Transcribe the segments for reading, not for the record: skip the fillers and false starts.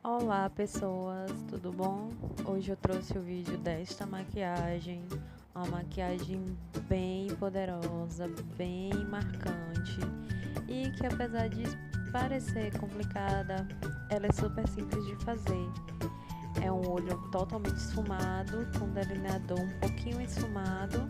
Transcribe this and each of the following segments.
Olá pessoas, tudo bom? Hoje eu trouxe o vídeo desta maquiagem, uma maquiagem bem poderosa, bem marcante e que apesar de parecer complicada, ela é super simples de fazer. É um olho totalmente esfumado, com delineador um pouquinho esfumado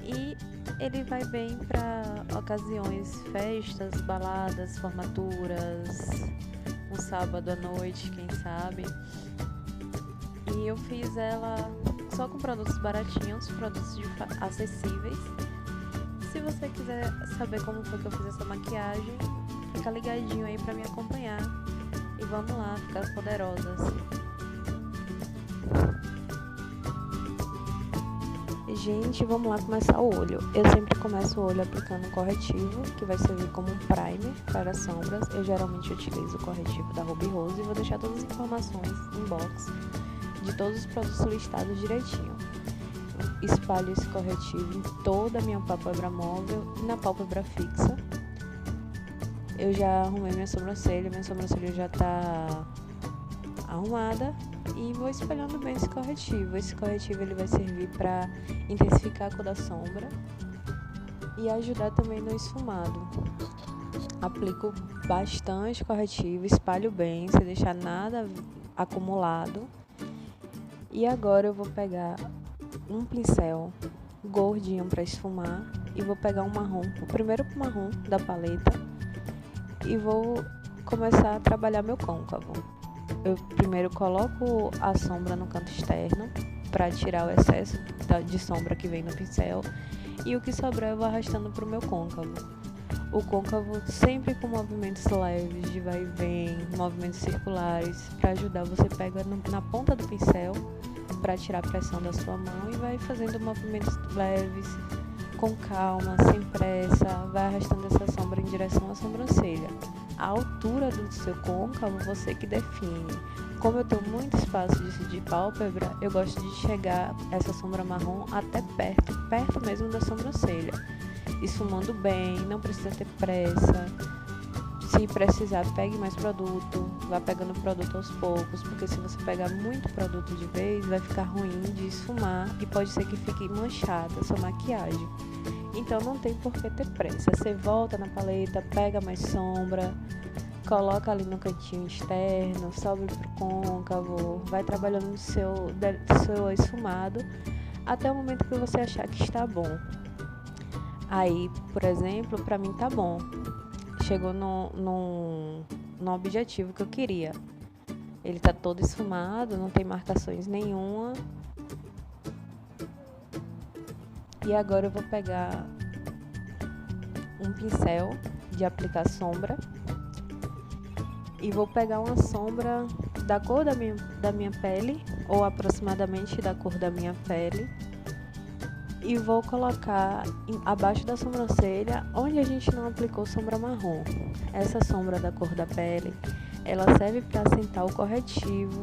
e ele vai bem para ocasiões, festas, baladas, formaturas, um sábado à noite, quem sabe. E eu fiz ela só com produtos baratinhos, produtos acessíveis. Se você quiser saber como foi que eu fiz essa maquiagem, fica ligadinho aí pra me acompanhar. E vamos lá, ficar poderosas. Gente, vamos lá começar o olho. Eu sempre começo o olho aplicando um corretivo, que vai servir como um primer para sombras. Eu geralmente utilizo o corretivo da Ruby Rose e vou deixar todas as informações em box de todos os produtos listados direitinho. Espalho esse corretivo em toda a minha pálpebra móvel e na pálpebra fixa. Eu já arrumei minha sobrancelha já tá arrumada. E vou espalhando bem esse corretivo. Esse corretivo ele vai servir para intensificar a cor da sombra e ajudar também no esfumado. Aplico bastante corretivo, espalho bem, sem deixar nada acumulado. E agora eu vou pegar um pincel gordinho para esfumar e vou pegar um marrom, o primeiro marrom da paleta, e vou começar a trabalhar meu côncavo. Eu primeiro coloco a sombra no canto externo para tirar o excesso de sombra que vem no pincel e o que sobrar eu vou arrastando para o meu côncavo. O côncavo sempre com movimentos leves de vai e vem, movimentos circulares, para ajudar. Você pega na ponta do pincel para tirar a pressão da sua mão e vai fazendo movimentos leves, com calma, sem pressa, vai arrastando essa sombra em direção à sobrancelha. A altura do seu côncavo você que define. Como eu tenho muito espaço de pálpebra, eu gosto de chegar essa sombra marrom até perto mesmo da sobrancelha, esfumando bem, não precisa ter pressa. Se precisar, pegue mais produto, vá pegando produto aos poucos, porque se você pegar muito produto de vez, vai ficar ruim de esfumar e pode ser que fique manchada a sua maquiagem. Então não tem por que ter pressa. Você volta na paleta, pega mais sombra, coloca ali no cantinho externo, sobe pro côncavo, vai trabalhando no seu esfumado até o momento que você achar que está bom. Aí, por exemplo, pra mim tá bom. Chegou no objetivo que eu queria. Ele tá todo esfumado, não tem marcações nenhuma. E agora eu vou pegar um pincel de aplicar sombra e vou pegar uma sombra da cor da minha pele, ou aproximadamente da cor da minha pele, e vou colocar abaixo da sobrancelha, onde a gente não aplicou sombra marrom. Essa sombra da cor da pele, ela serve para assentar o corretivo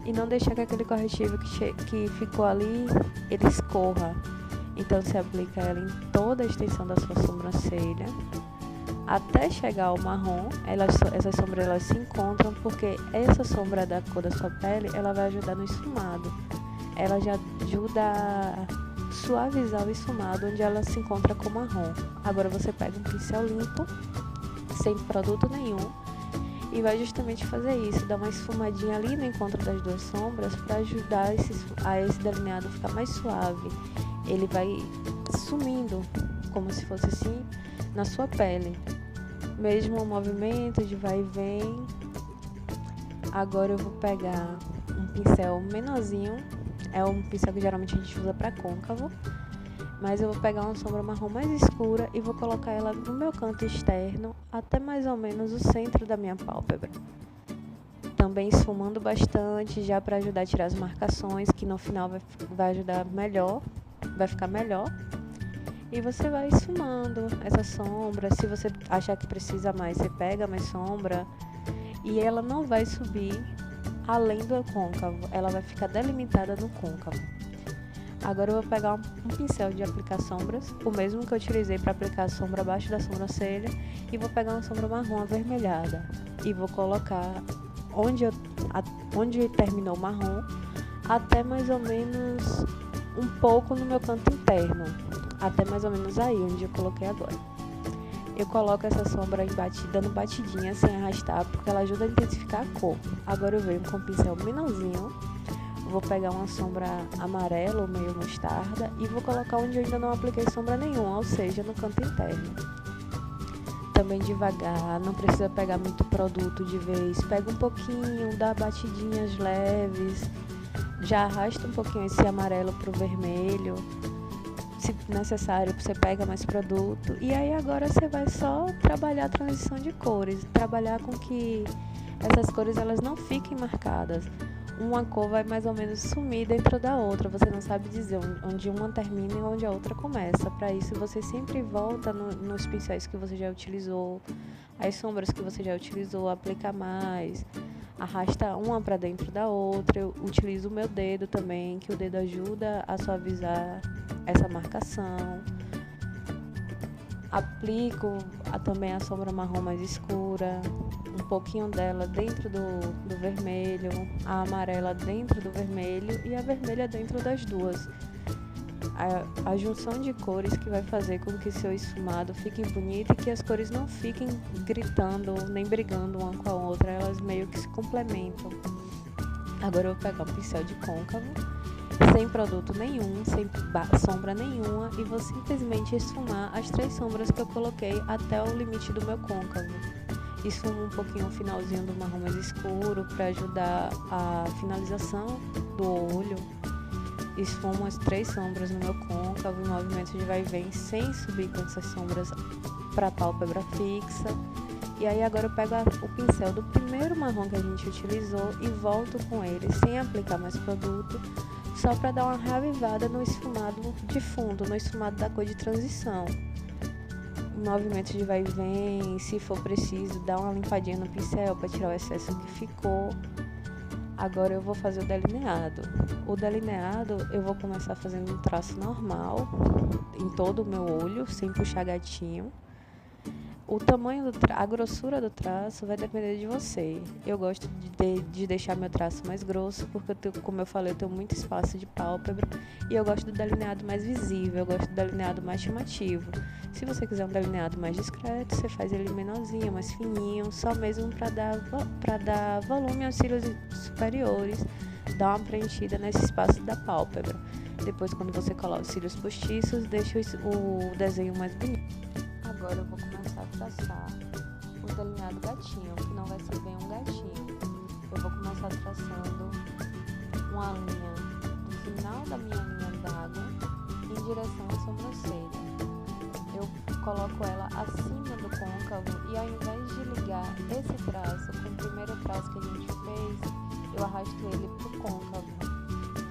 e não deixar que aquele corretivo que ficou ali, ele escorra. Então você aplica ela em toda a extensão da sua sobrancelha até chegar ao marrom. Essas sombras elas se encontram porque essa sombra da cor da sua pele ela vai ajudar no esfumado. Ela já ajuda a suavizar o esfumado onde ela se encontra com o marrom. Agora você pega um pincel limpo, sem produto nenhum, e vai justamente fazer isso, dar uma esfumadinha ali no encontro das duas sombras para ajudar esse delineado a ficar mais suave. Ele vai sumindo, como se fosse assim, na sua pele. Mesmo o movimento de vai e vem. Agora eu vou pegar um pincel menorzinho. É um pincel que geralmente a gente usa para côncavo. Mas eu vou pegar uma sombra marrom mais escura e vou colocar ela no meu canto externo, até mais ou menos o centro da minha pálpebra. Também esfumando bastante, já para ajudar a tirar as marcações, que no final vai ajudar melhor. Vai ficar melhor. E você vai esfumando essa sombra. Se você achar que precisa mais, você pega mais sombra. E ela não vai subir além do côncavo. Ela vai ficar delimitada no côncavo. Agora eu vou pegar um pincel de aplicar sombras, o mesmo que eu utilizei para aplicar a sombra abaixo da sobrancelha. E vou pegar uma sombra marrom avermelhada. E vou colocar onde terminou o marrom, até mais ou menos um pouco no meu canto interno, até mais ou menos aí, onde eu coloquei agora. Eu coloco essa sombra dando batidinha sem arrastar, porque ela ajuda a intensificar a cor. Agora eu venho com um pincel menorzinho, vou pegar uma sombra amarela ou meio mostarda e vou colocar onde eu ainda não apliquei sombra nenhuma, ou seja, no canto interno. Também devagar, não precisa pegar muito produto de vez, pega um pouquinho, dá batidinhas leves, já arrasta um pouquinho esse amarelo pro vermelho, se necessário você pega mais produto, e aí agora você vai só trabalhar a transição de cores, trabalhar com que essas cores elas não fiquem marcadas. Uma cor vai mais ou menos sumir dentro da outra, você não sabe dizer onde uma termina e onde a outra começa. Para isso você sempre volta nos pincéis que você já utilizou, as sombras que você já utilizou, aplica mais, arrasta uma para dentro da outra. Eu utilizo o meu dedo também, que o dedo ajuda a suavizar essa marcação. Aplico também a sombra marrom mais escura, um pouquinho dela dentro do vermelho, a amarela dentro do vermelho e a vermelha dentro das duas. A junção de cores que vai fazer com que seu esfumado fique bonito e que as cores não fiquem gritando nem brigando uma com a outra, elas meio que se complementam. Agora eu vou pegar um pincel de côncavo, sem produto nenhum, sem sombra nenhuma, e vou simplesmente esfumar as 3 sombras que eu coloquei até o limite do meu côncavo. Esfumo um pouquinho o finalzinho do marrom mais escuro para ajudar a finalização do olho. Esfumo as 3 sombras no meu côncavo em movimento de vai e vem, sem subir com essas sombras para a pálpebra fixa. E aí agora eu pego o pincel do primeiro marrom que a gente utilizou e volto com ele sem aplicar mais produto, só para dar uma reavivada no esfumado de fundo, no esfumado da cor de transição. Em movimento de vai e vem, se for preciso, dá uma limpadinha no pincel para tirar o excesso que ficou. Agora eu vou fazer o delineado. O delineado eu vou começar fazendo um traço normal em todo o meu olho, sem puxar gatinho. O tamanho a grossura do traço vai depender de você. Eu gosto de deixar meu traço mais grosso, porque como eu falei, eu tenho muito espaço de pálpebra e eu gosto do delineado mais visível, eu gosto do delineado mais chamativo. Se você quiser um delineado mais discreto, você faz ele menorzinho, mais fininho, só mesmo para dar volume aos cílios superiores, dar uma preenchida nesse espaço da pálpebra. Depois, quando você coloca os cílios postiços, deixa o desenho mais bonito. Agora eu vou começar a traçar o delineado gatinho, que não vai ser bem um gatinho. Eu vou começar traçando uma linha do final da minha linha d'água em direção à sobrancelha. Eu coloco ela acima do côncavo e ao invés de ligar esse traço com o primeiro traço que a gente fez, eu arrasto ele pro côncavo,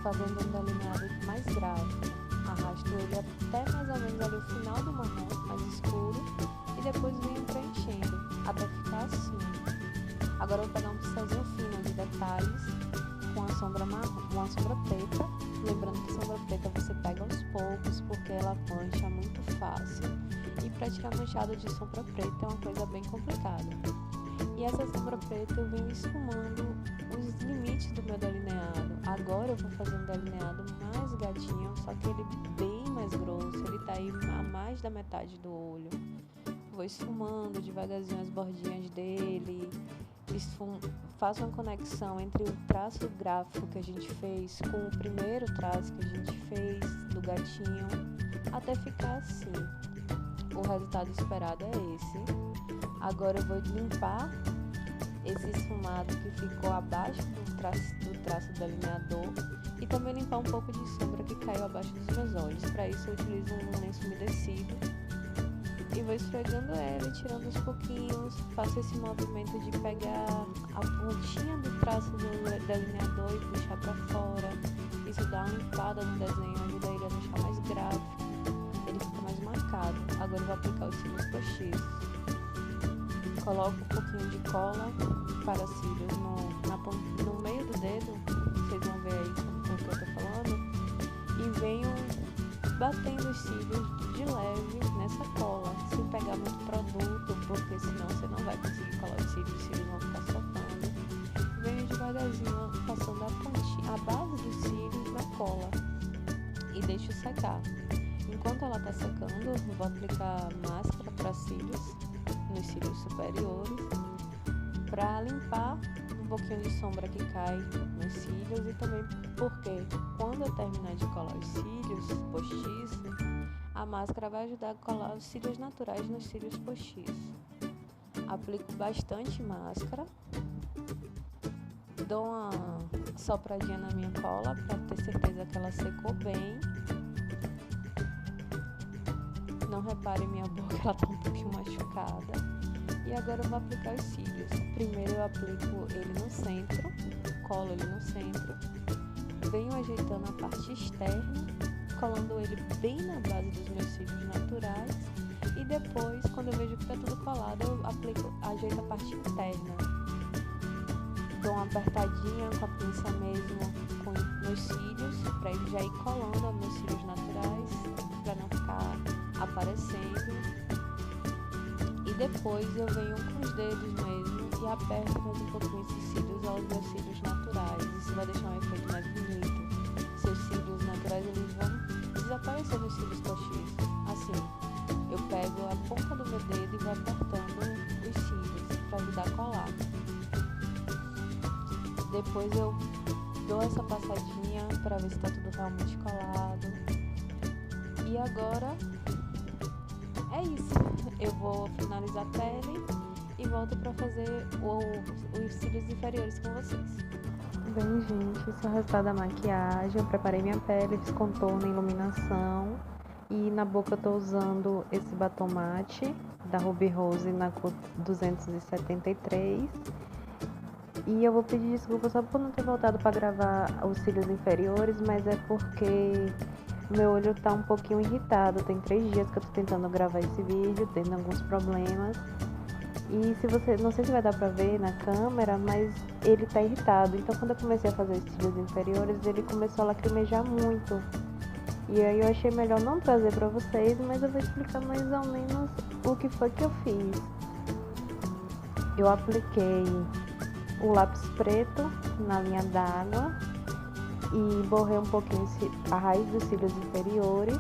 fazendo um delineado mais grave. Arrasto ele até mais ou menos ali o final do marrom, mais escuro, e depois venho preenchendo, até ficar assim. Agora eu vou pegar um pincelzinho fino de detalhes, com a sombra marrom, uma sombra preta. Lembrando que sombra preta você pega aos poucos, porque ela mancha muito fácil. E para tirar manchado de sombra preta é uma coisa bem complicada. E essa sombra preta eu venho esfumando os limites do meu delineado. Agora eu vou fazer um delineado mais gatinho, só que ele bem mais grosso, ele tá aí a mais da metade do olho. Vou esfumando devagarzinho as bordinhas dele, faço uma conexão entre o traço gráfico que a gente fez com o primeiro traço que a gente fez do gatinho, até ficar assim. O resultado esperado é esse. Agora eu vou limpar esse esfumado que ficou abaixo do traço do delineador e também limpar um pouco de sombra que caiu abaixo dos meus olhos. Para isso eu utilizo um lenço umedecido e vou esfregando ele, tirando aos pouquinhos. Faço esse movimento de pegar a pontinha do traço do delineador e puxar para fora. Isso dá uma limpada no desenho, ajuda ele a deixar mais gráfico, ele fica mais marcado. Agora eu vou aplicar os cílios postiços. Coloco um pouquinho de cola para cílios no meio do dedo, vocês vão ver aí com o que eu tô falando, e venho batendo os cílios de leve nessa cola, sem pegar muito produto, porque senão você não vai conseguir colar os cílios vão ficar soltando. devagarzinho passando a base dos cílios na cola e deixo secar. Enquanto ela tá secando, eu vou aplicar máscara para cílios, nos cílios superiores, para limpar um pouquinho de sombra que cai nos cílios, e também porque quando eu terminar de colar os cílios postiços, a máscara vai ajudar a colar os cílios naturais nos cílios postiços. Aplico bastante máscara, dou uma sopradinha na minha cola para ter certeza que ela secou bem. Não repare minha boca, ela tá um pouquinho machucada. E agora eu vou aplicar os cílios. Primeiro eu aplico ele no centro, colo ele no centro, venho ajeitando a parte externa, colando ele bem na base dos meus cílios naturais, e depois, quando eu vejo que tá tudo colado, eu ajeito a parte interna. Dou uma apertadinha com a pinça mesmo nos cílios, para ele já ir colando nos meus cílios naturais, para não ficar aparecendo. E depois eu venho com os dedos mesmo e aperto mais um pouquinho esses cílios aos meus cílios naturais. Isso vai deixar um efeito mais bonito. Seus cílios naturais, eles vão desaparecer nos cílios postiços. Assim, eu pego a ponta do meu dedo e vou apertando os cílios para ajudar a colar. Depois eu dou essa passadinha para ver se está tudo realmente colado. E agora é isso. Eu vou finalizar a pele e volto para fazer os cílios inferiores com vocês. Bem, gente, esse é o resultado da maquiagem. Eu preparei minha pele, fiz contorno e iluminação. E na boca eu tô usando esse batom mate da Ruby Rose na cor 273. E eu vou pedir desculpa só por não ter voltado para gravar os cílios inferiores, mas é porque meu olho tá um pouquinho irritado. Tem 3 dias que eu tô tentando gravar esse vídeo, tendo alguns problemas. E não sei se vai dar pra ver na câmera, mas ele tá irritado. Então quando eu comecei a fazer os cílios inferiores, ele começou a lacrimejar muito. E aí eu achei melhor não trazer pra vocês, mas eu vou explicar mais ou menos o que foi que eu fiz. Eu apliquei o lápis preto na linha d'água e borrei um pouquinho a raiz dos cílios inferiores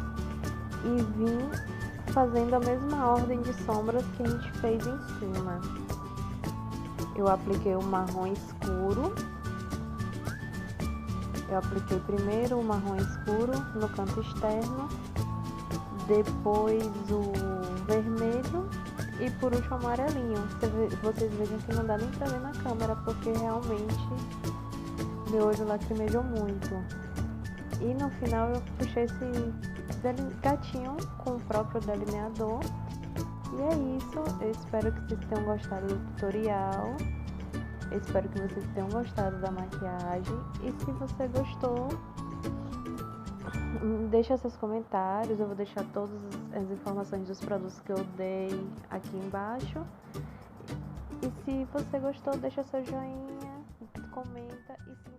e vim fazendo a mesma ordem de sombras que a gente fez em cima. Eu apliquei o marrom escuro. Eu apliquei primeiro o marrom escuro no canto externo, depois o vermelho e por último o amarelinho. Vocês vejam que não dá nem pra ver na câmera, porque realmente meu olho lacrimejou muito. E no final eu puxei esse gatinho com o próprio delineador. E é isso, eu espero que vocês tenham gostado do tutorial. Eu espero que vocês tenham gostado da maquiagem. E se você gostou, deixa seus comentários. Eu vou deixar todas as informações dos produtos que eu dei aqui embaixo. E se você gostou, deixa seu joinha, comenta e se